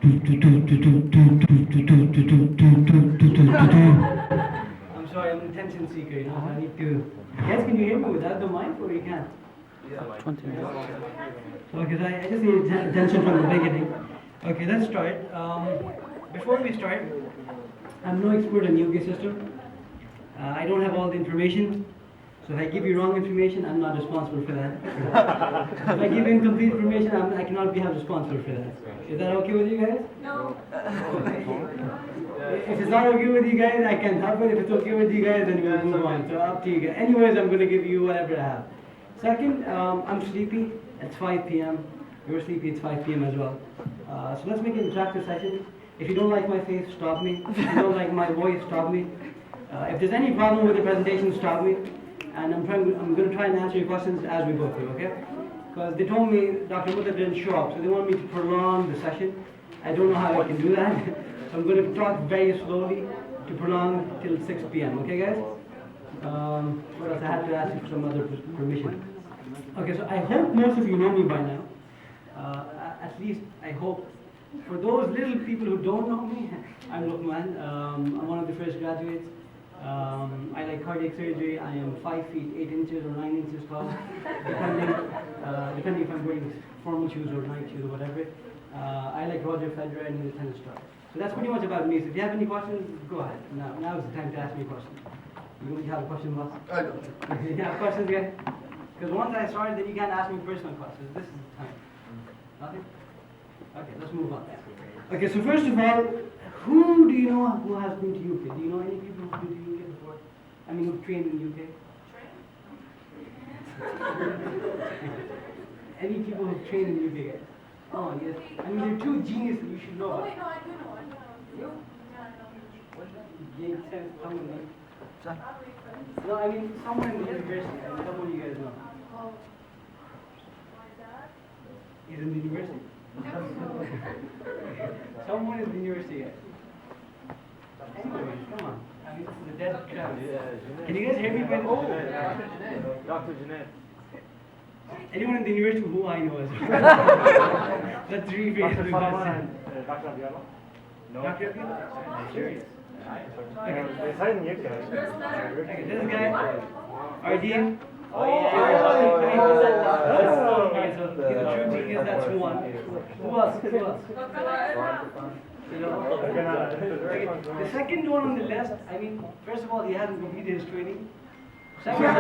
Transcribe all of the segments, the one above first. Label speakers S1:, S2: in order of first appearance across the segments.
S1: I'm sorry, I'm an attention seeker, you know, I need to... Guys, can you hear me without the mic, or you can't?
S2: Yeah, 20 minutes.
S1: Okay, so I just need attention from the beginning. Okay, let's start. Before we start, I'm no expert in UK system. I don't have all the information. So if I give you wrong information, I'm not responsible for that. If I give incomplete information, I cannot be held responsible for that. Is that okay with you guys?
S3: No.
S1: If it's not okay with you guys, I can help it. If it's okay with you guys, then we'll move on. So up to you guys. Anyways, I'm going to give you whatever I have. Second, I'm sleepy. It's 5 p.m. You're sleepy, it's 5 p.m. as well. So let's make it an interactive session. If you don't like my face, stop me. If you don't like my voice, stop me. If there's any problem with the presentation, stop me. And I'm going to try and answer your questions as we go through, okay? Because they told me Dr. Lucman didn't show up, so they want me to prolong the session. I don't know how I can do that. So I'm going to talk very slowly to prolong till 6 p.m., okay guys? What else? I had to ask you for some other permission. Okay, so I hope most of you know me by now. At least I hope. For those little people who don't know me, I'm Lucman. I'm one of the first graduates. I like cardiac surgery. I am 5 feet 8 inches or 9 inches tall, depending if I'm wearing formal shoes or night shoes or whatever. I like Roger Federer and he's a tennis star. So that's pretty much about me. So if you have any questions, go ahead. Now is the time to ask me questions. You have a question, boss?
S4: I don't.
S1: You have questions, guys? Because once I start, then you can't ask me personal questions. This is the time. Nothing? Okay, let's move on. Okay, so first of all, who do you know who has been to UK? Do you know any people who've been to UK before? I mean, who've trained in UK? Any people who've trained in UK, guys? Oh, yes. I mean, they're two geniuses you should know.
S3: Oh, wait, no, I do know.
S1: You?
S3: Yeah, I know.
S1: Gave sense, someone like... No, I mean, someone in the university. I mean, someone you guys know.
S3: Oh. My dad?
S1: He's in the university. Someone in the university, guys. Anyway, come on. I mean, this is a dead crowd. Can you guys hear me? By the way?
S2: Dr. Junaid.
S1: Anyone in the university who I know as well? That's three faces.
S2: Dr. Farman and Dr. Abiyala? No.
S1: Dr. Abiyala?
S2: Serious.
S1: Okay.
S2: They started in UK.
S1: Okay, this guy, RDM.
S2: Oh,
S1: Okay, so he's a true genius, that's one. Who else? Who else? You know? Okay, the second one on the list, I mean, first of all, he hasn't completed his training. Secondly,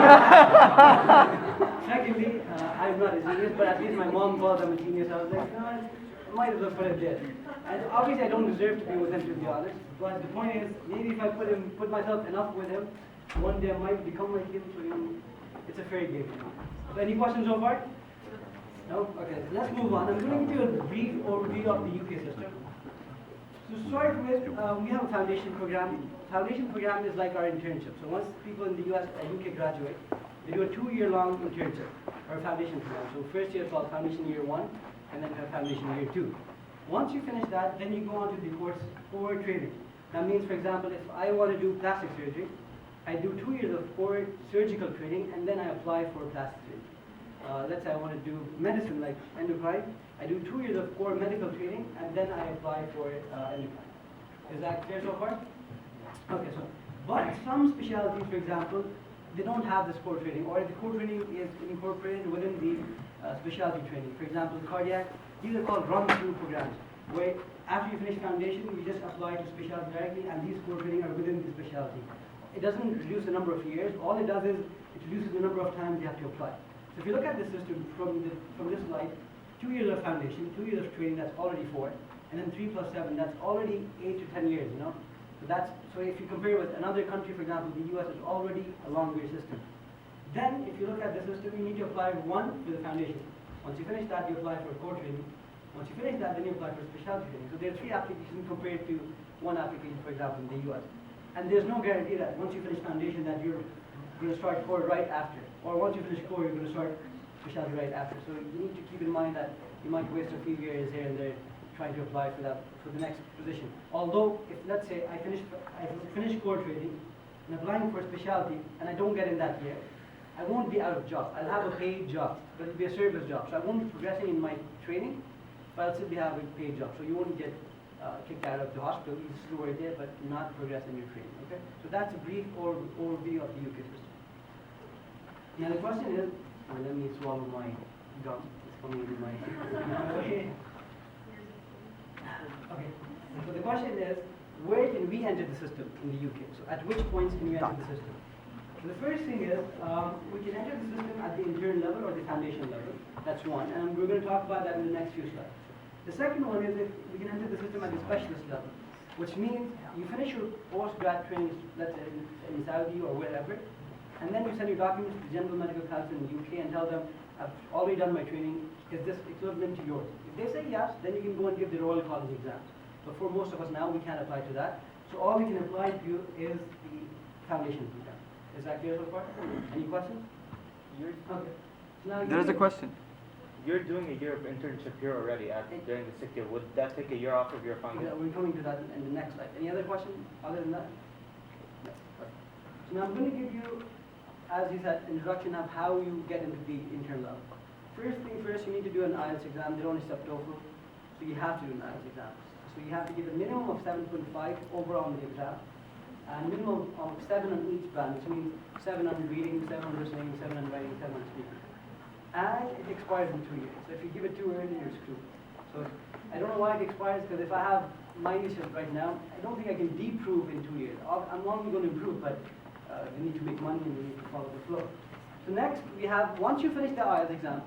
S1: I'm not a genius, but at least my mom calls him a genius. I was like, no, I might as well put it there. And obviously, I don't deserve to be with him, to be honest. But the point is, maybe if I put myself enough with him, one day I might become like him. So you know, it's a fair game. So any questions so far? No? Okay, let's move on. I'm going to give you a brief overview of the UK system. To start with, we have a foundation program. Foundation program is like our internship. So once people in the UK graduate, they do a 2-year-long internship or foundation program. So first year is called Foundation Year 1, and then we have Foundation Year 2. Once you finish that, then you go on to the course for training. That means, for example, if I want to do plastic surgery, I do 2 years of core surgical training, and then I apply for plastic surgery. Let's say I want to do medicine like endocrine, I do 2 years of core medical training, and then I apply for endocrine. Is that clear so far? Okay, so, but some specialties, for example, they don't have this core training, or the core training is incorporated within the specialty training. For example, cardiac, these are called run-through programs, where after you finish foundation, you just apply to specialty directly, and these core training are within the specialty. It doesn't reduce the number of years. All it does is it reduces the number of times you have to apply. So if you look at the system from this slide, 2 years of foundation, 2 years of training, that's already 4, and then 3 plus 7, that's already 8 to 10 years, you know. So if you compare with another country, for example, the US is already a longer system. Then, if you look at the system, you need to apply one for the foundation. Once you finish that, you apply for core training. Once you finish that, then you apply for specialty training. So there are 3 applications compared to 1 application, for example, in the US. And there's no guarantee that once you finish foundation that you're going to start core right after. Or once you finish core, you're going to start specialty right after. So you need to keep in mind that you might waste a few years here and there trying to apply for the next position. Although, if let's say I finish core training and applying for specialty and I don't get in that year, I won't be out of job. I'll have a paid job, but it'll be a service job. So I won't be progressing in my training, but I'll still be having a paid job. So you won't get kicked out of the hospital. You just work there, but not progress in your training. Okay? So that's a brief overview of the UK system. Now the question is, let me swallow my gum. It's coming into my okay. So the question is, where can we enter the system in the UK? So at which points can we enter the system? So the first thing is, we can enter the system at the intern level or the foundation level. That's one, and we're going to talk about that in the next few slides. The second one is if we can enter the system at the specialist level, which means you finish your post-grad training, let's say in Saudi or wherever, and then you send your documents to the General Medical Council in the UK and tell them, I've already done my training, is this equivalent to yours? If they say yes, then you can go and give the Royal College exams. But for most of us now, we can't apply to that. So all we can apply to is the foundation program. Is that clear so far? Any questions? Okay. So now
S4: There's a question.
S2: You're doing a year of internship here already during the 6th year. Would that take a year off of your
S1: Yeah,
S2: foundation?
S1: we're coming to that in the next slide. Any other questions other than that? No. Okay. So now I'm going to give you, as you said, introduction of how you get into the intern level. First thing first, you need to do an IELTS exam. They don't accept TOEFL, so you have to do an IELTS exam. So you have to give a minimum of 7.5 overall on the exam, and minimum of 7 on each band, which means 7 on reading, 7 on listening, 7 on writing, 7 on speaking. And it expires in 2 years. So if you give it too early, you're screwed. So I don't know why it expires, because if I have my initials right now, I don't think I can de-prove in 2 years. I'm only going to improve, but we need to make money and we need to follow the flow. So next, we have, once you finish the IELTS exam,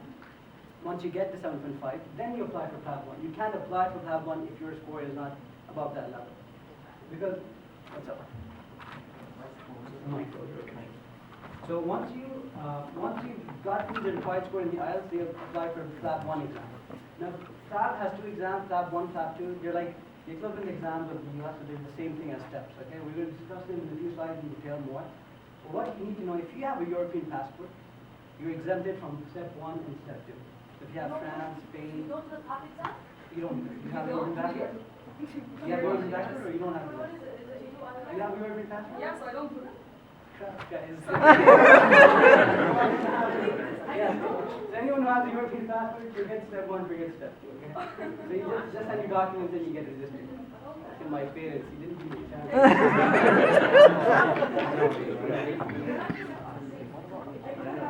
S1: once you get the 7.5, then you apply for PLAB 1. You can't apply for PLAB 1 if your score is not above that level. Because, what's up? So once you've gotten the required score in the IELTS, you apply for PLAB 1 exam. Now, PLAB has 2 exams, PLAB 1, PLAB 2. They're like the equivalent exams of the US, so they're the same thing as steps. Okay, we're going to discuss them in a few slides in detail more. But what you need to know, if you have a European passport, you're exempted from step 1 and step 2. If you have France, Spain,
S3: You go to the top exam?
S1: you don't. You have a European passport? You have a European passport or you don't have
S3: What
S1: it?
S3: is it? Is it you?
S1: You have a European passport?
S3: Yes, I don't do it.
S1: Crap, guys. Yeah. So anyone who has a European passport, forget step 1, forget step 2, okay? So you just send your documents and you get registered. In my parents, he didn't give me a chance.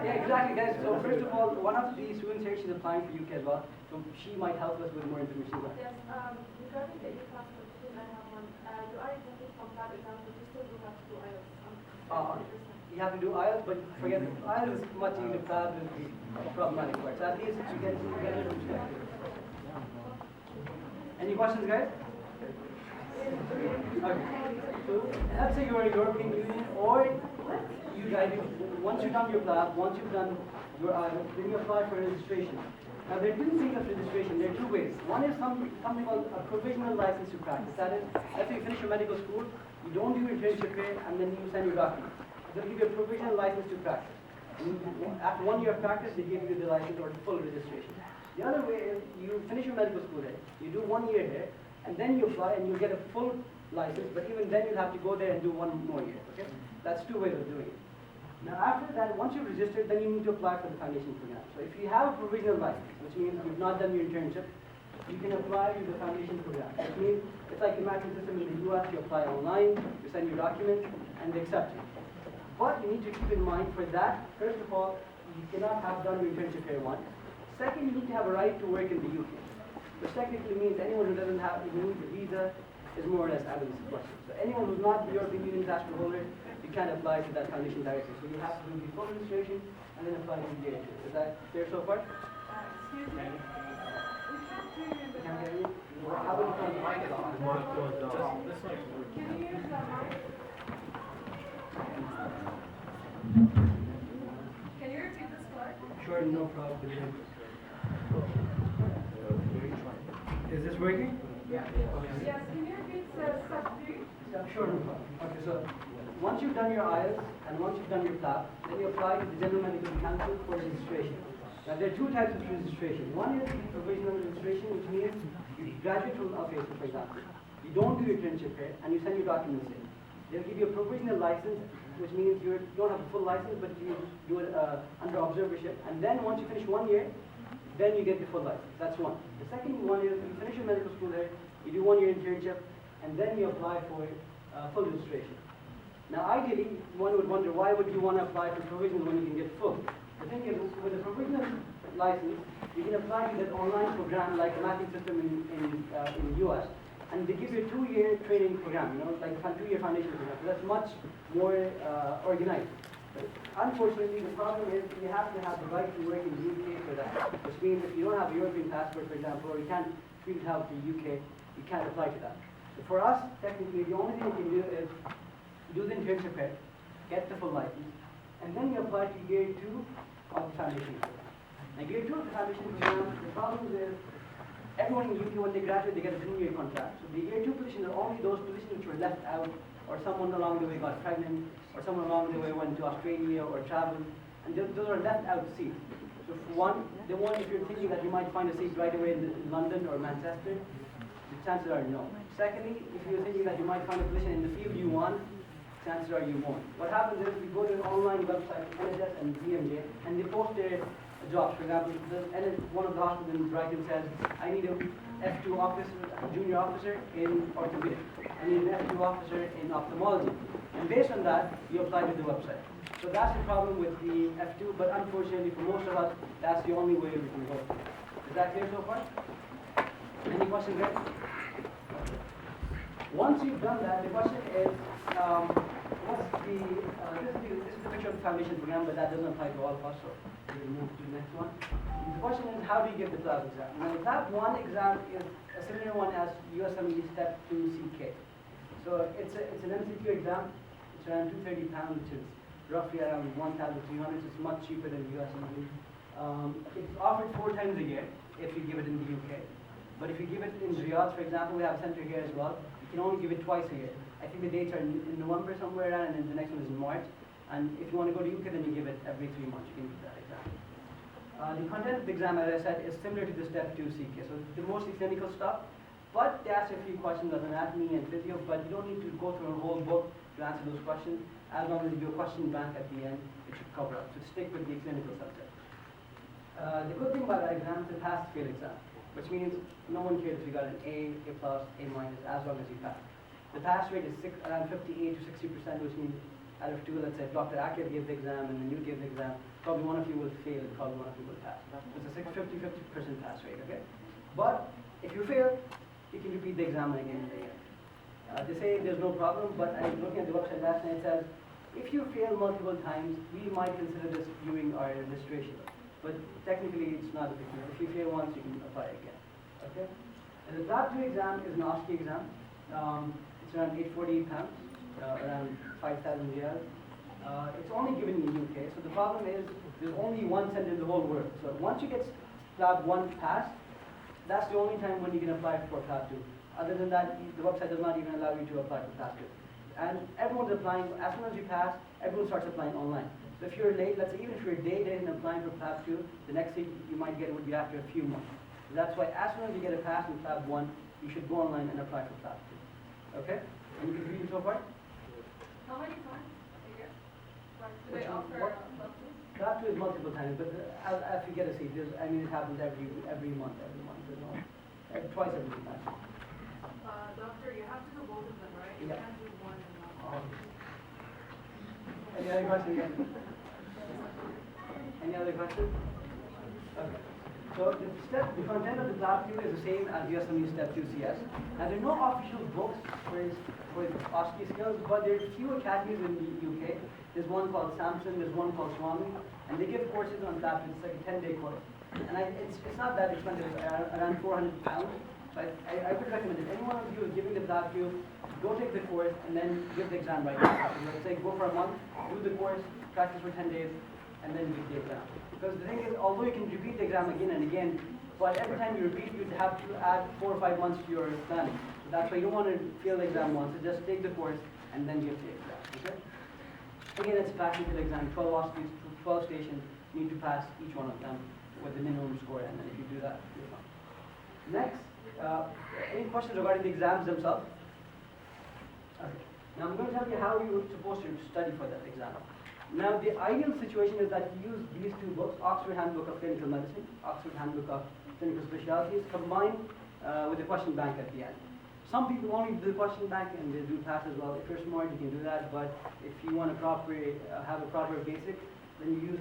S1: Yeah, exactly, guys. So first of all, one of the students here, she's applying for UK as well. So she might help us with more information.
S3: Yes, regarding the EU passport, because I have one, you are exempted from that exam, but you still do have to do IELTS.
S1: You have to do IELTS, but forget it. IELTS is much easier. PLAB is the problematic part. So at least you get it from step 2. Any questions, guys? Okay. So let's say you're a European Union, or you guys, once you've done your PLAB, once you've done your IELTS, then you apply for registration. Now there are 2 things of registration. There are 2 ways. One is something called a provisional license to practice. That is, after you finish your medical school, you don't do your internship here, and then you send your documents. They'll give you a provisional license to practice. And after 1 year of practice, they give you the license or the full registration. The other way is you finish your medical school here, you do 1 year here, and then you apply and you get a full license, but even then you'll have to go there and do 1 more year, okay? That's 2 ways of doing it. Now after that, once you've registered, then you need to apply for the foundation program. So if you have a provisional license, which means you've not done your internship, you can apply to the foundation program. Which means it's like the matching system in the US, you apply online, you send your documents, and they accept you. But you need to keep in mind for that, first of all, you cannot have done your internship here once. Second, you need to have a right to work in the UK. Which technically means anyone who doesn't have a visa is more or less out of this question. So anyone who's not the European Union passport holder, you can't apply to that foundation directly. So you have to do the full registration and then apply to the DHA. Is that clear so far?
S3: Excuse me.
S1: Can't hear you? How would you turn the mic on?
S3: Can you use the mic? Can you repeat this part?
S1: Sure, no problem. Is this working?
S3: Yes, can you repeat step 3?
S1: Yeah, sure, no problem. Okay, so once you've done your IELTS and once you've done your PLAB, then you apply to the General Medical Council for registration. Now there are 2 types of registration. One is the provisional registration, which means you graduate from a face, for example. You don't do your internship here and you send your documents in. They'll give you a provisional license, which means you don't have a full license, but you do it under observership. And then once you finish 1 year, then you get the full license. That's one. The second one is you finish your medical school there, you do 1 year internship, and then you apply for full registration. Now ideally, one would wonder why would you want to apply for provisional when you can get full? The thing is, with a provisional license, you can apply to that online program like the mapping system in the US, and they give you a 2-year training program, like a 2-year foundation program. So that's much more organized. But unfortunately, the problem is you have to have the right to work in the UK for that, which means if you don't have a European passport, for example, or you can't treat help in the UK, you can't apply to that. So for us, technically, the only thing you can do is do the internship here, get the full license, and then you apply to year 2 of the foundation program. Now, year 2 of the foundation program, the problem is everyone in the UK, when they graduate, they get a 2-year contract. So the year 2 positions are only those positions which were left out, or someone along the way got pregnant, or someone along the way went to Australia or traveled, and those are left out seats. So for one, if you're thinking that you might find a seat right away in London or Manchester, the chances are no. Secondly, if you're thinking that you might find a position in the field you want, chances are you won't. What happens is you go to an online website, NHS and DMJ, and they post their jobs. For example, one of the hospitals in Brighton says, I need a F2 officer, junior officer in orthopedics. I need an F2 officer in ophthalmology. And based on that, you apply to the website. So that's the problem with the F2, but unfortunately for most of us, that's the only way we can go. Is that clear so far? Any questions there? Once you've done that, the question is, this is the picture of the foundation program, but that doesn't apply to all of us, so we'll move to the next one. The question is, how do you get the PLAB exam? Now, the PLAB 1 exam is a similar one as USMLE Step 2 CK. So it's an MCQ exam. It's around £230, which is roughly around 1,300. It's much cheaper than USMLE. It's offered 4 times a year if you give it in the UK. But if you give it in Riyadh, for example, we have a center here as well. You can only give it twice a year. I think the dates are in November somewhere around, and then the next one is in March. And if you want to go to UK, then you give it every 3 months. You can do that exam. The content of the exam, as I said, is similar to the Step 2 CK. So it's mostly clinical stuff, but they ask a few questions on anatomy and physio, but you don't need to go through a whole book to answer those questions. As long as you do a question bank at the end, it should cover up. So stick with the clinical subject. The good thing about that exam is a pass-fail exam, which means no one cares if you got an A, A+, A-, as long as you pass. The pass rate is around 58 to 60%, which means out of 2, let's say Dr. Akib gave the exam and then you give the exam, probably one of you will fail and probably one of you will pass. It's a 50% pass rate, okay? But if you fail, you can repeat the exam again and again. They say there's no problem, but I was looking at the website last night. It says, if you fail multiple times, we might consider this viewing our registration. But technically, it's not a big deal. If you fail once, you can apply again. Okay? And the PLAB 2 exam is an OSCE exam. It's around £848, around 5,000 riyals. It's only given in the UK. So the problem is, there's only one center in the whole world. So once you get PLAB 1 passed, that's the only time when you can apply for PLAB 2. Other than that, the website does not even allow you to apply for PLAB 2. And everyone's applying, as soon as you pass, everyone starts applying online. So if you're late, let's say even if you're a day late in applying for PLAB 2, the next thing you might get would be after a few months. So that's why as soon as you get a pass in PLAB 1, you should go online and apply for PLAB 2. Okay? Any confusion so far?
S3: How many times a year? Do they offer PLAB 2?
S1: PLAB 2 is multiple times, but as you get a seat, it happens every month. Twice every month.
S3: Doctor, you have to do both of them, right? You
S1: Yeah.
S3: can't do one and not.
S1: Any other questions? Any other questions? Okay. So the content of the PLAB 2 is the same as USMLE Step 2 CS. And there are no official books for OSCE skills, but there are few academies in the UK. There's one called Samson, there's one called Swami, and they give courses on PLAB 2. It's like a 10-day course. And it's not that expensive, around £400. So I would recommend it. Any one of you is giving the PLAB 2, go take the course and then give the exam right now. Let's say go for a month, do the course, practice for 10 days, and then give the exam. Because the thing is, although you can repeat the exam again and again, but every time you repeat, you'd have to add 4 or 5 months to your planning. So that's why you don't want to fail the exam once. So just take the course and then give the exam. Okay? Again, it's a practical exam. 12 OSCEs, 12 stations. You need to pass each one of them with the minimum score, and then if you do that, you're fine. Next, any questions regarding the exams themselves? Okay. Now I'm going to tell you how you're supposed to study for that exam. Now, the ideal situation is that you use these two books, Oxford Handbook of Clinical Medicine, Oxford Handbook of Clinical Specialties, combined with the question bank at the end. Some people only do the question bank and they do pass as well. If you're smart, you can do that, but if you want to have a proper basic, then you use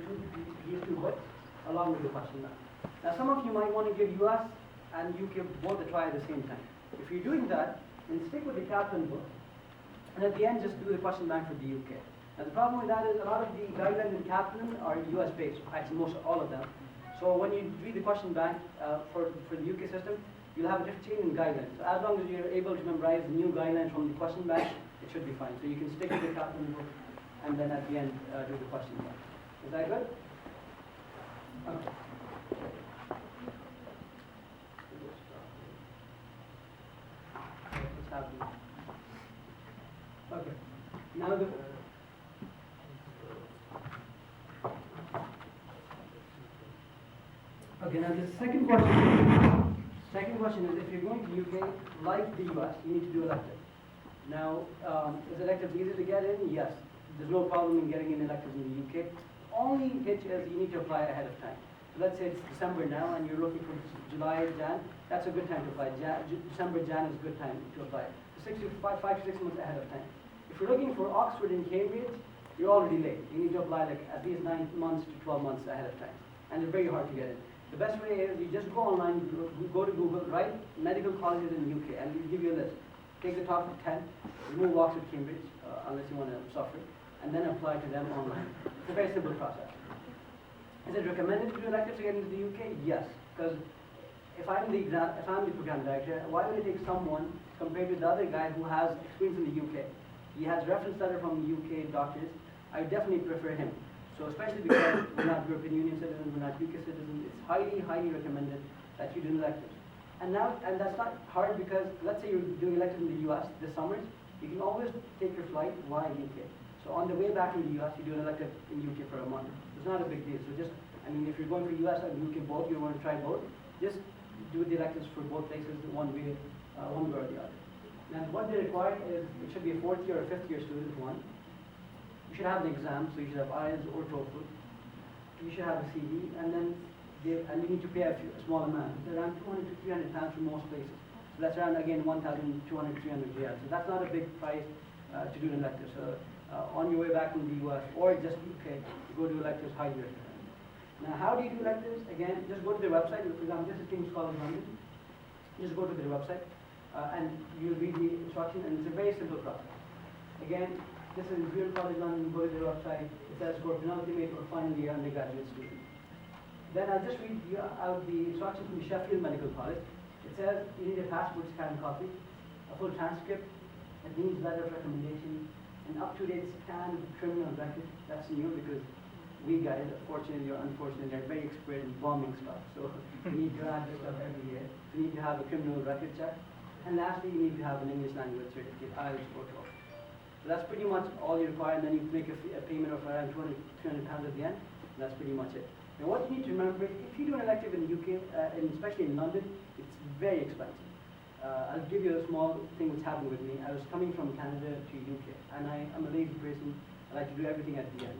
S1: these two books along with the question bank. Now, some of you might want to give US and UK both a try at the same time. If you're doing that, then stick with the Kaplan book, and at the end, just do the question bank for the UK. Now, the problem with that is a lot of the guidelines in Kaplan are US based, actually most all of them. So when you read the question bank for the UK system, you'll have a different change in guidelines. So as long as you're able to memorize the new guidelines from the question bank, it should be fine. So you can stick with the Kaplan book and then at the end do the question bank. Is that good? Okay. What's happening? Okay. Now now the second question is if you're going to UK, like the US, you need to do elective. Now, is elective easy to get in? Yes. There's no problem in getting in electives in the UK. Only hitch is you need to apply ahead of time. So let's say it's December now and you're looking for July, Jan, that's a good time to apply. December, Jan is a good time to apply. 5 to 6 months ahead of time. If you're looking for Oxford and Cambridge, you're already late. You need to apply like at least 9 months to 12 months ahead of time. And it's very hard to get in. The best way is you just go online, go to Google, write medical colleges in the UK, and it'll give you a list. Take the top 10, remove Oxford, Cambridge, unless you want to suffer, and then apply to them online. It's a very simple process. Is it recommended to do electives to get into the UK? Yes, because if I'm the program director, why would I take someone compared to the other guy who has experience in the UK? He has reference letter from the UK doctors. I definitely prefer him. So especially because we're not European Union citizens, we're not UK citizens, it's highly, highly recommended that you do electives. And that's not hard because let's say you're doing electives in the US this summer, you can always take your flight via UK. So on the way back in the US, you do an elective in UK for a month. It's not a big deal. So if you're going for US and UK both, you want to try both, just do the electives for both places one way or the other. And what they require is it should be a 4th year or 5th year student one. You should have an exam, so you should have IELTS or TOEFL. You should have a CV, and then you need to pay a small amount. It's around 200 to 300 pounds for most places. So that's around again 1,200, 300 riyals. So that's not a big price to do an elective. So on your way back from the US or just UK, you go to electives, highly recommended. Now, how do you do electives? Again, just go to their website. For example, this is King's College London. Just go to their website and you read the instruction, and it's a very simple process. Again, this is Imperial College London, go to their website, it says for penultimate or final year undergraduate student. Then I'll just read you out the instructions from the Sheffield Medical College. It says you need a passport scanned copy, a full transcript, a dean's letter of recommendation, an up-to-date scanned criminal record. That's new because we guys, fortunately or unfortunately, are very expert in bombing stuff. So we need to add this stuff every year. We need to have a criminal record check. And lastly, you need to have an English language certificate, IELTS or TOEFL. So that's pretty much all you require, and then you make a payment of around 200, 300 pounds at the end, and that's pretty much it. Now what you need to remember, if you do an elective in the UK, and especially in London, it's very expensive. I'll give you a small thing which happened with me. I was coming from Canada to UK, and I'm a lazy person. I like to do everything at the end.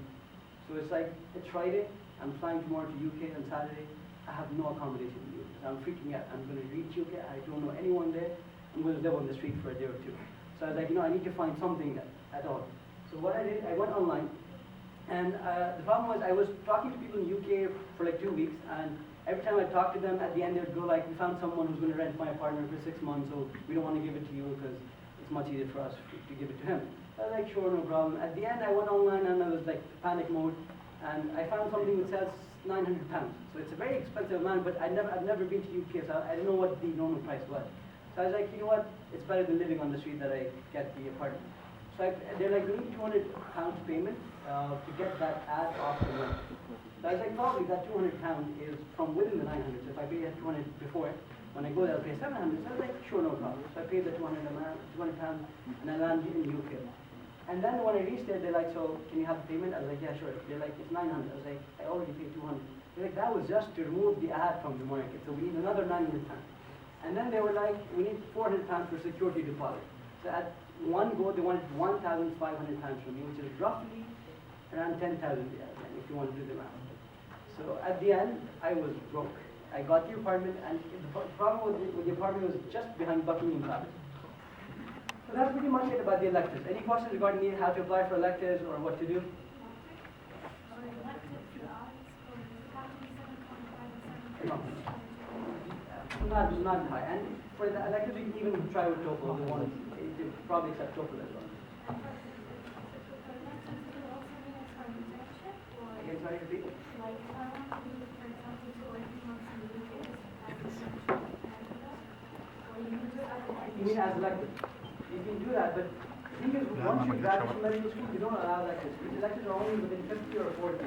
S1: So it's like, it's Friday, I'm flying tomorrow to UK on Saturday, I have no accommodation in UK. So I'm freaking out. I'm going to reach UK, I don't know anyone there, I'm going to live on the street for a day or two. So I was like, I need to find something at all. So what I did, I went online, and the problem was I was talking to people in the UK for like 2 weeks, and every time I talked to them, at the end they would go like, we found someone who's going to rent my apartment for 6 months, so we don't want to give it to you because it's much easier for us to give it to him. I was like, sure, no problem. At the end I went online and I was like panic mode, and I found something that says £900. So it's a very expensive amount, but I've never been to UK, so I don't know what the normal price was. So I was like, you know what, it's better than living on the street that I get the apartment. So they're like, we need £200 payment to get that ad off the money. So I was like, probably that £200 is from within the 900. So if I pay that 200 before, when I go there I'll pay 700. So I was like, sure, no problem. So I paid the £200, and I landed in the UK. And then when I reached there, they're like, so can you have the payment? I was like, yeah, sure. They're like, it's 900. I was like, I already paid 200. They're like, that was just to remove the ad from the market. So we need another 900 pounds. And then they were like, we need 400 pounds for security deposit. So at one go, they wanted 1,500 pounds from me, which is roughly around 10,000 if you want to do the math. So at the end, I was broke. I got the apartment, and the problem with the apartment was just behind Buckingham Palace. So that's pretty much it about the electives. Any questions regarding how to apply for electives or what to do? No. Not high. And for the electives, you can even try with TOEFL. The one, you probably accept TOEFL as well. Again, sorry, repeat.
S3: Like, if I want to do, for example, to go 8 months in the UK, or you can do it as an
S1: You mean as elective? You can do that, but the thing is, once you graduate from medical school, you don't allow electives. Because electives are only within 50 or 40.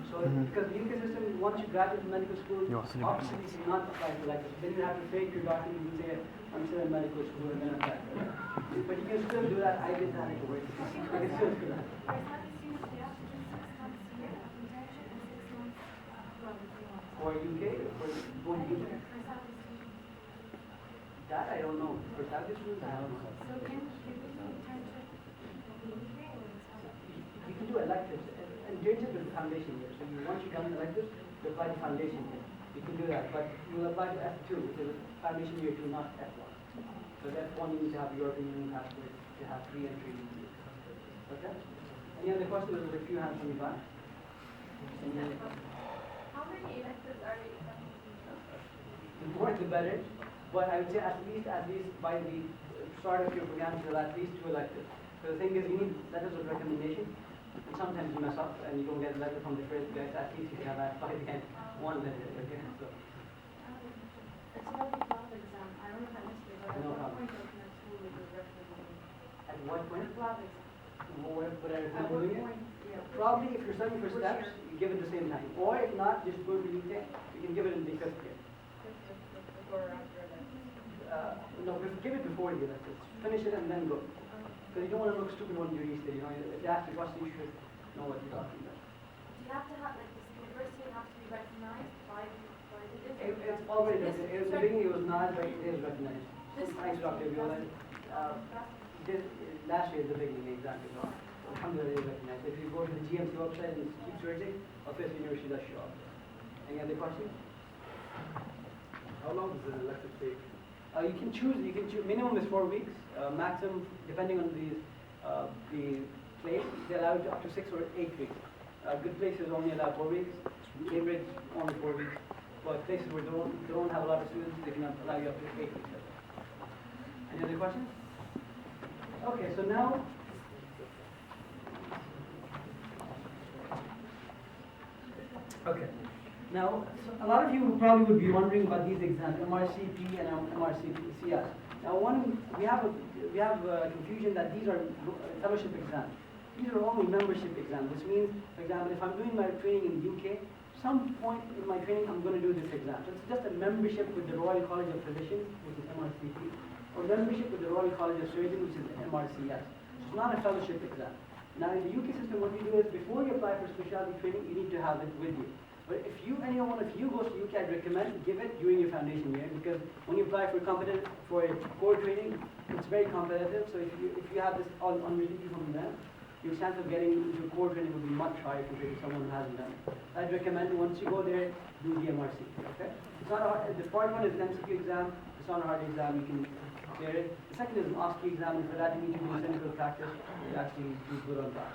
S1: So, because the UK system, once you graduate from medical school, obviously you cannot apply for electives. Then you have to fake your documents and say, I'm still in medical school and then apply for that. But you can still do that. I didn't have it to work. I can still do that. For UK, for going UK? That I don't know. For Southeast students, I don't know.
S3: So can you do internship in the UK or in South?
S1: You can do electives. Internship is the foundation year. So once you've done electives, you apply to foundation year. You can do that, but you will apply to F2, which is foundation year 2, not F1. So F1 you need to have European Union passport to have free entry. Okay? Any other questions? There's a few hands from the back.
S3: How many electives are you accepting?
S1: The more the better, but I would say at least by the start of your program, you'll at least 2 electives. So the thing is, you need letters of recommendation, and sometimes you mess up and you don't get a letter from the first guys. At least you can have by the end 1 letter. Okay, so.
S3: It's about the PLAB exam. I don't know if I missed it, but
S1: No
S3: at what
S1: problem.
S3: point of next school is the recommendation?
S1: At what point?
S3: PLAB exam.
S1: What I
S3: At
S1: recommend
S3: what
S1: doing it?
S3: point? Yeah.
S1: Probably if you're studying for
S3: Which
S1: steps,
S3: year?
S1: you give it the same time. Or if not, just go to UK. You can give it in the 5th year.
S3: Before or after that?
S1: No, give it before the electives. Finish it and then go. Because you don't want to look stupid when you're Easter. You know, if they ask you question, you should know what you're talking about.
S3: Do you have to have, like, this university has to be recognized by the district?
S1: It's already recognized. In the beginning it was not, but it is recognized.
S3: This
S1: Thanks, Dr. Viola. Last year at the beginning, exactly. So, alhamdulillah, it is recognized. If you go to the GMC website and keep searching, obviously university does show up. Any other questions?
S4: How long does an elective take?
S1: You can choose. Minimum is 4 weeks. Maximum, depending on the place, they allow you up to 6 or 8 weeks. Good places only allow 4 weeks. Cambridge only 4 weeks. But places where they don't have a lot of students, they can allow you up to 8 weeks. Any other questions? Okay, so now. Okay. Now, a lot of you probably would be wondering about these exams, MRCP and MRCS. Now, we have a confusion that these are fellowship exams. These are only membership exams, which means, for example, if I'm doing my training in the UK, some point in my training I'm going to do this exam. So it's just a membership with the Royal College of Physicians, which is MRCP, or membership with the Royal College of Surgeons, which is MRCS. So it's not a fellowship exam. Now, in the UK system, what you do is before you apply for specialty training, you need to have it with you. But if any one of you goes to UK, I'd recommend give it during your foundation year, because when you apply for core training, it's very competitive. So if you have this on review from them, your chance of getting into core training will be much higher compared to someone who hasn't done it. I'd recommend once you go there, do the MRCP. Okay? It's not a hard, the part 1 is an MCQ exam. It's not a hard exam. You can clear it. The second is an OSCE exam, and for that you need to do clinical practice to actually do good on that.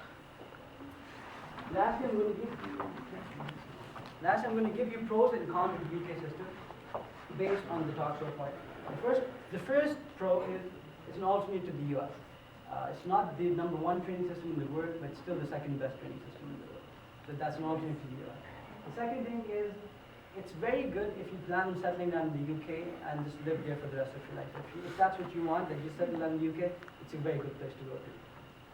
S1: Lastly, I'm going to give you pros and cons of the UK system based on the talk so far. The first pro is it's an alternate to the US. It's not the #1 training system in the world, but still the second best training system in the world. So that's an alternate to the US. The second thing is it's very good if you plan on settling down in the UK and just live there for the rest of your life. If that's what you want, that you settle down in the UK, it's a very good place to go to.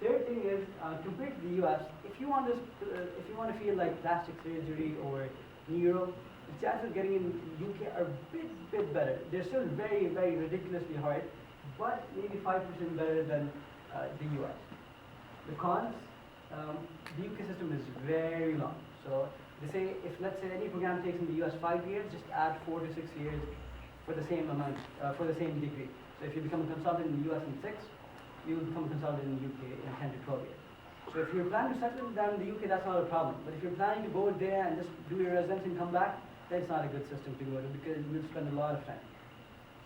S1: Third thing is, compared to the US, if you want to feel like plastic surgery or neuro, the chances of getting in the UK are a bit better. They're still very, very ridiculously hard, but maybe 5% better than the US. The cons, the UK system is very long. So they say let's say any program takes in the US 5 years, just add 4 to 6 years for the same amount, for the same degree. So if you become a consultant in the US in 6, you will become a consultant in the UK in 10 to 12 years. So if you're planning to settle down in the UK, that's not a problem. But if you're planning to go there and just do your residency and come back, then it's not a good system to go to because you will spend a lot of time.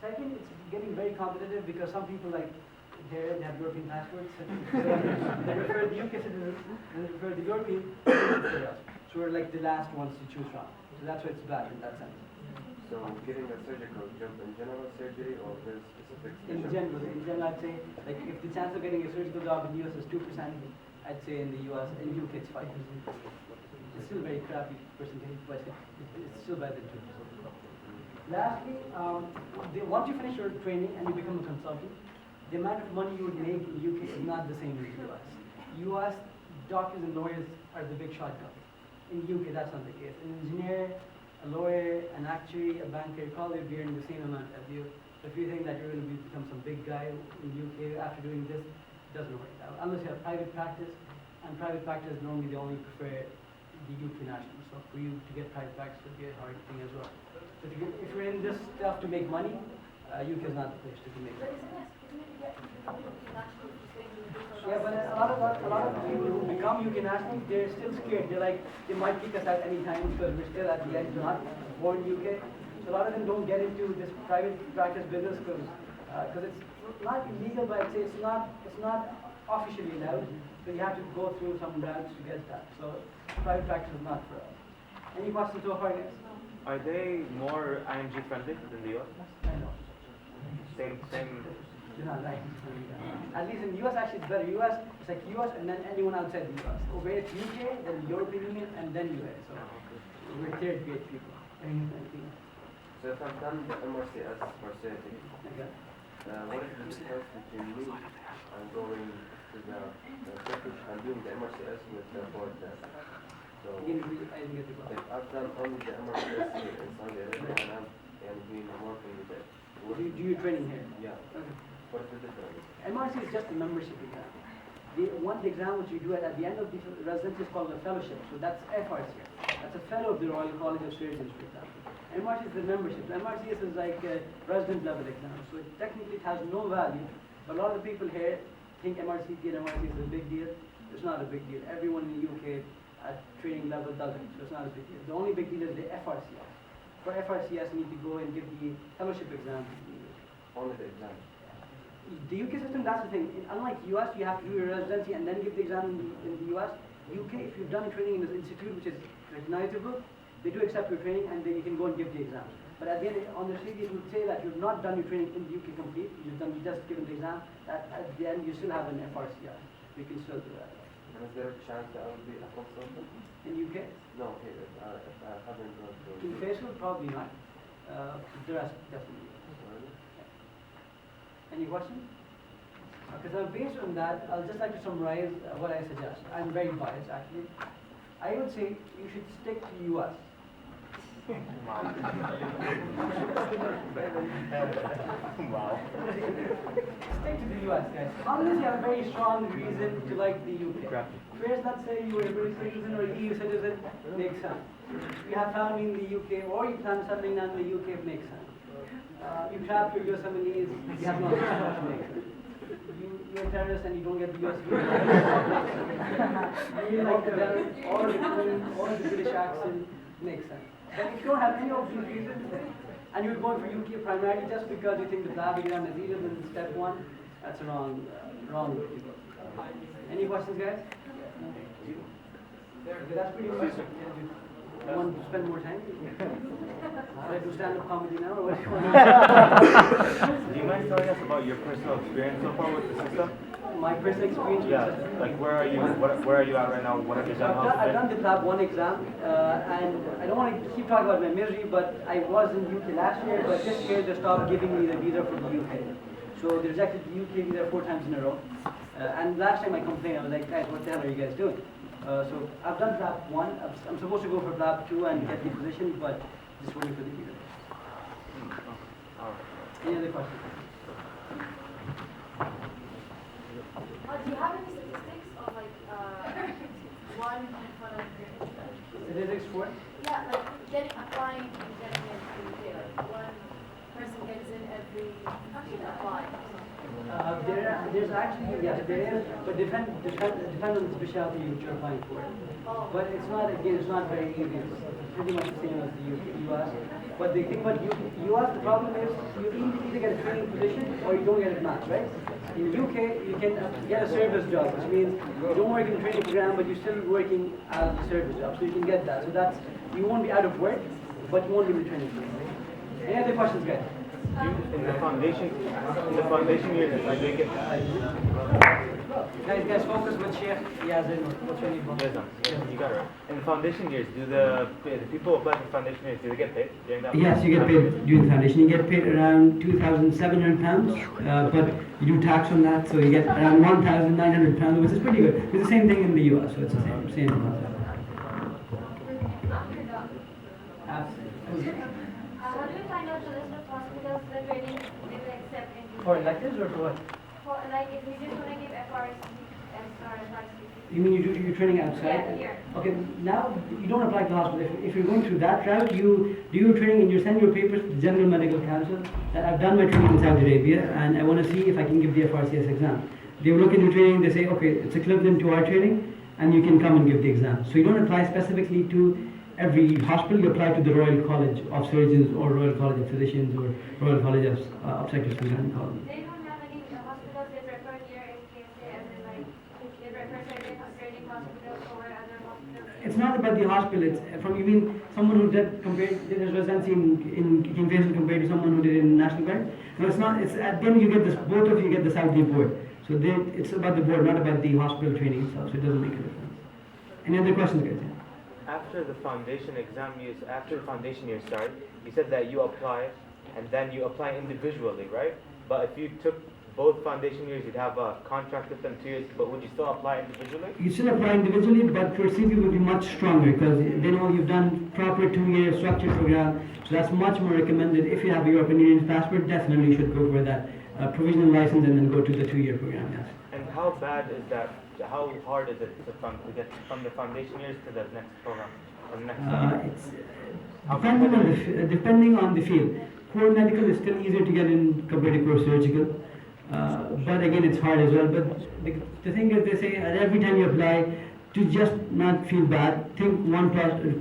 S1: Second, it's getting very competitive because some people like they have European passports. They refer the UK citizens and they refer the European citizens for us. So we're like the last ones to choose from. So that's why it's bad in that sense.
S4: So getting a surgical job in general surgery or very specific
S1: In general, I'd say like if the chance of getting a surgical job in the US is 2%, I'd say in the US, in the UK it's 5%. It's still very crappy percentage, but it's still better than 2%. Lastly, once you finish your training and you become a consultant, the amount of money you would make in the UK is not the same as the US. US doctors and lawyers are the big shot guys. In the UK, that's not the case. An engineer, a lawyer, an actuary, a banker, probably be earning the same amount as you. So if you think that you're going to become some big guy in the UK after doing this, it doesn't work out. Unless you have private practice, and private practice normally they only prefer the UK nationals. So for you to get private practice would be a hard thing as well. So if you're in this stuff to make money, UK is not the place to make money. Yeah, but a lot of people who become UK nationals, they're still scared. They're like, they might kick us out any time because we're still at the end, we're not born UK. So a lot of them don't get into this private practice business because it's not illegal, but I'd say it's not officially allowed. So you have to go through some routes to get that. So private practice is not for us. Any questions so far, guys?
S2: Are they more IMG friendly than the US?
S1: I know.
S2: Same.
S1: You're not right. At least in the US, actually, it's better. US, it's like US and then anyone outside the US. Over here, it's UK, then the European Union, and then US. So we're third grade people.
S4: So if I've done the MRCS for surgery,
S1: Okay.
S4: what is the difference between me and going to the Turkish and doing the MRCS with the board test? So
S1: I didn't get the question.
S4: if I've done only the MRCS here in Saudi Arabia and been working with it,
S1: Do your training here?
S4: yeah,
S1: Okay.
S4: what is the difference?
S1: MRC is just a membership exam. The exam which you do at the end of the residency is called a fellowship. So that's FRC. That's a fellow of the Royal College of Surgeons, for example. MRC is the membership. MRCS is like a resident level exam. So it technically has no value. But a lot of people here think MRCP and MRCS is a big deal. It's not a big deal. Everyone in the UK at training level does it. So it's not a big deal. The only big deal is the FRCS. For FRCS, you need to go and give the fellowship exam.
S4: Only the exam.
S1: The UK system, that's the thing. Unlike US, you have to do your residency and then give the exam in the US. UK, if you've done training in an institute which is recognizable, they do accept your training and then you can go and give the exam. But at the end, on the CV, it would say that you've not done your training in the UK complete. You just given the exam. That at the end, you still have an FRCS. You can still do that.
S4: And is there a chance that I will be a consultant?
S1: In UK,
S4: No, here, if I haven't gone to...
S1: in Facebook, probably not. The rest, definitely. Any questions? Okay, so based on that, I'll just like to summarize what I suggest. I'm very biased, actually. I would say you should stick to the US.
S2: Wow.
S1: Stick to the US, guys. Unless you have a very strong reason to like the UK. First, let's say you were a British citizen or EU citizen, makes sense. You have family in the UK, or you plan settling down in the UK, makes sense. You trap your Yosemite's, you have no makes sense. You're a terrorist and you don't get the US visa. You like the veteran or the Queen or the British accent, makes sense. But if you don't have any of these reasons, and you're going for UK primarily just because you think the PLAB exam is easier than step one, that's a wrong way to go. Any questions, guys? Okay, that's pretty much it. You want to spend more time? Should I do stand-up comedy now, or what do you want?
S2: Do you mind telling us about your personal experience so far with the system?
S1: My personal experience with
S2: Yeah,
S1: the system.
S2: like where are you at right now? What have you done?
S1: I've done the PLAB 1 exam, and I don't want to keep talking about my misery, but I was in the UK last year, but this year they stopped giving me the visa for the UK. So they rejected the UK visa 4 times in a row. And last time I complained, I was like, guys, what the hell are you guys doing? So I've done PLAB 1. I'm supposed to go for PLAB 2 and get the position, but just waiting for the visa. Any other questions?
S3: Do you have any statistics on like one in front of your
S1: Statistics for?
S3: Yeah, like applying and getting into UK. Like one person gets in every apply.
S1: There's actually, yes, there is, but depend on the specialty you're applying for. But it's not, again, it's not very easy. It's pretty much the same as the US. But the thing about US, the problem is you either get a training position or you don't get a match, right? In the UK, you can get a service job, which means you don't work in the training program, but you're still working as a service job, so you can get that. So that's, you won't be out of work, but you won't be in the training program. Any other questions, guys?
S2: In the foundation years, I think it.
S1: Guys, focus with Sheikh. Yeah, what's your name?
S2: You got it right. In foundation years, do the people apply for foundation years, do they get paid during that?
S5: Yes, you get paid during the foundation. You get paid around £2,700, but you do tax on that, so you get around £1,900, which is pretty good. It's the same thing in the US, so it's the same concept.
S1: Absolutely.
S3: How do you find out the list of hospitals the training they will accept in UK?
S1: For electives or for what?
S3: For, like, if we just want to give FRCS or FRCP.
S1: You mean you're training outside?
S3: Yeah, here.
S1: Okay, now you don't apply to the hospital. If you're going through that route, you do your training and you send your papers to the General Medical Council that I've done my training in Saudi Arabia and I want to see if I can give the FRCS exam. They will look into training, they say, okay, it's equivalent to our training and you can come and give the exam. So you don't apply specifically to every hospital, you apply to the Royal College of Surgeons or Royal College of Physicians or Royal College of Obstetrics and Gynecology.
S3: They don't have any hospitals that refer here in KSA as in like, they refer certain training hospitals over other hospitals.
S5: It's not about the hospital, it's from, you mean someone who did his residency in King Faisal compared to someone who did in National Guard? No, it's not, it's at the end you get this, both of you get the Saudi board. So it's about the board, not about the hospital training itself, so it doesn't make a difference. Any other questions, guys?
S2: After the foundation years start, you said that you apply and then you apply individually, right? But if you took both foundation years, you'd have a contract with them 2 years, but would you still apply individually?
S5: You still apply individually, but for CP would be much stronger because they know you've done proper 2-year structured program, so that's much more recommended. If you have a European Union passport, definitely you should go for that provisional license and then go to the 2-year program, yes.
S2: And how bad is that? How hard is it to get from the foundation years to the next program? Or the next
S5: It's depending on the field. Core medical is still easier to get in compared to core surgical. But again, it's hard as well. But the thing is, they say every time you apply, to just not feel bad, think 1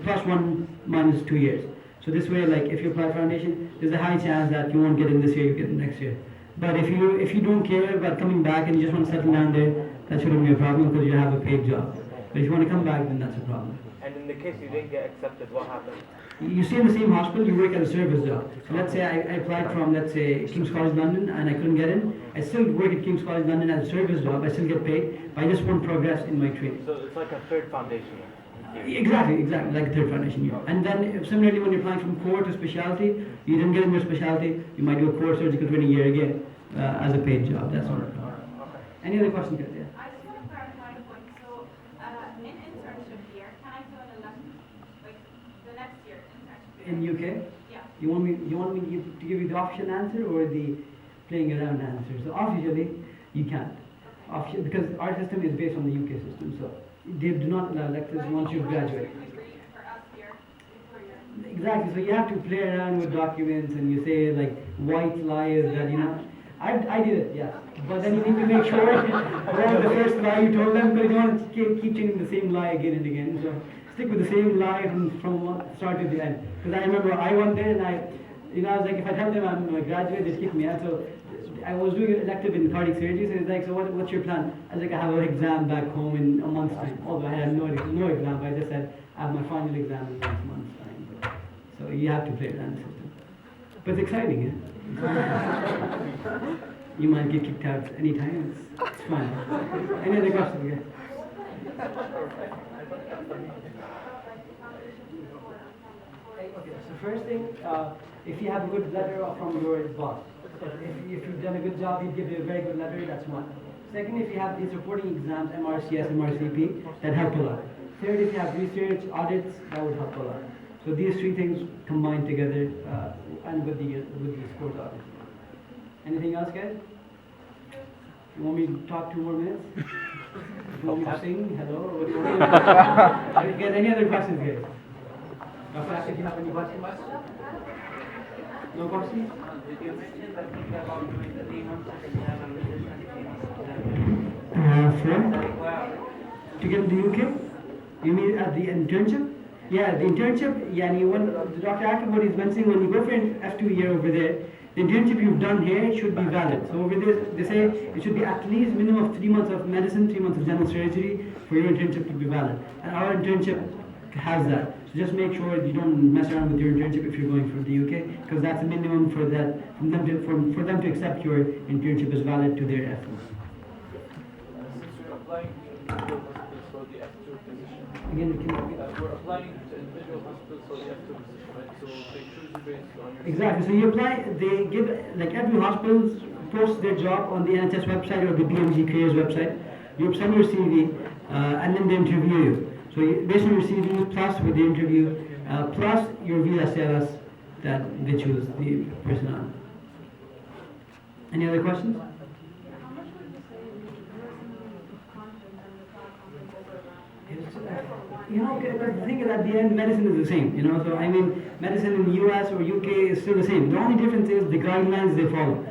S5: plus 1 minus 2 years. So this way, like if you apply foundation, there's a high chance that you won't get in this year, you get in next year. But if you don't care about coming back and you just want to settle down there, that shouldn't be a problem because you have a paid job. But if you want to come back, then that's a problem.
S2: And in the case you didn't get accepted, what happened?
S5: You stay in the same hospital, you work at a service job. So let's say I applied from, let's say, King's College London and I couldn't get in. I still work at King's College London as a service job, I still get paid, but I just won't progress in my training.
S2: So it's like a third foundation year.
S5: Exactly, like a third foundation year. And then similarly, when you're applying from core to specialty, you didn't get in your specialty, you might do a core surgical training year again as a paid job. That's not a problem. Any other questions, guys? Yeah.
S6: I just want to clarify a point. So, in internship here, can I do an elective, like the next year internship?
S5: In UK?
S6: Yeah.
S5: You want me to give you the official answer or the playing around answer? So officially, you can't. Officially, because our system is based on the UK system, so they do not allow electives once you graduate.
S6: For us here, for
S5: Exactly. So you have to play around with documents and you say like white lies that I did it, yes. But then you need to make sure that the first lie you told them, because you don't want to keep changing the same lie again and again. So stick with the same lie from start to the end. Because I remember I went there and I was like, if I tell them I'm a graduate, they kick me out. So I was doing an elective in cardiac surgery, so it's like, so what's your plan? I was like, I have an exam back home in a month's time. Although I had no exam, but I just said, I have my final exam in 6 months' time. So you have to play around the system. But it's exciting, yeah? You might get kicked out anytime, it's fun. Any other questions, guys? Okay, so first thing, if you have a good letter from your boss, if you've done a good job, he'd give you a very good letter, that's one. Second, if you have these reporting exams, MRCS, MRCP, that help a lot. Third, if you have research, audits, that would help a lot. So these 3 things combined together, and with the scores, obviously. Anything else, guys? You want me to talk 2 more minutes? You want me to sing? Hello? What do you want me to do? Any other questions, guys? Dr. Asif, do you have any questions? No questions?
S1: Did you mention that you about doing the 3 months exam and
S5: To get to the UK? You mean at the internship? Yeah, the internship, yeah, when Dr. Akram, what he's mentioning, when you go for an F2 year over there, the internship you've done here should be valid. So over there, they say it should be at least minimum of 3 months of medicine, 3 months of general surgery for your internship to be valid. And our internship has that. So just make sure you don't mess around with your internship if you're going for the UK, because that's the minimum for that, for them to accept your internship as valid to their F2.
S7: Since we're applying to individual hospitals for the F2 position,
S5: Again, we can repeat.
S7: we're applying to individual hospitals for the F2 position, right? So they choose you based on your...
S5: Exactly. So you apply, they give, like every hospital posts their job on the NHS website or the BMG careers website. You send your CV and then they interview you. So based on your CV plus with the interview, plus your visa status that they choose the person on. Any other questions? You know, the thing is, at the end, medicine is the same, you know, so I mean, medicine in the US or UK is still the same. The only difference is the guidelines they follow.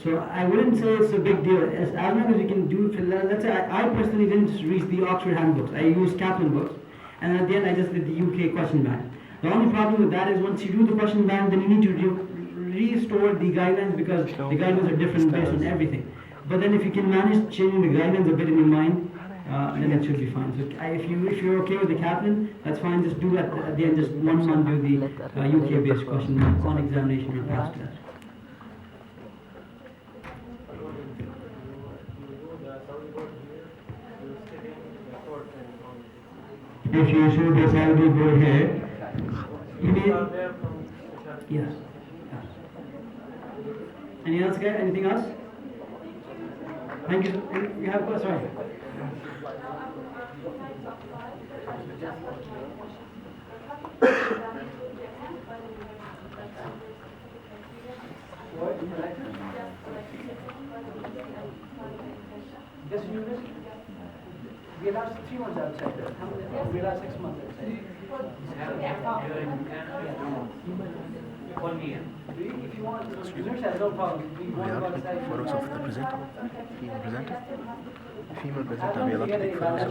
S5: So I wouldn't say it's a big deal. As long as you can do, let's say I personally didn't read the Oxford handbooks. I used Kaplan books. And at the end, I just did the UK question bank. The only problem with that is once you do the question bank, then you need to restore the guidelines because the guidelines are different based on everything. But then if you can manage changing the guidelines a bit in your mind, then it should be fine. So if you're okay with the Kaplan, that's fine. Just do that at the end. Just 1 month do the UK-based question on examination and pass that. If you show the Saudi board here, you need. Yes. Yes. Anything else, guys? Anything else? Thank you. You have a sorry.
S1: Yes, university. We last 3 months outside. We last 6 months outside.
S8: 1 year.
S1: If you want, the nurse has no problem. We want to go outside.
S9: Photos of the presenter, female presenter. Female presenter, we
S1: As
S9: allowed to take photos of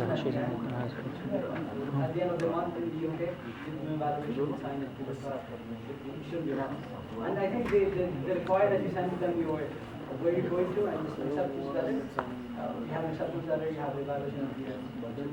S1: at the end of the month in the UK, the evaluation will sign it to the start. It should be wrong. And I think they require that you send them your where you're going to and acceptance letter. You have an acceptance letter, you have the evaluation of the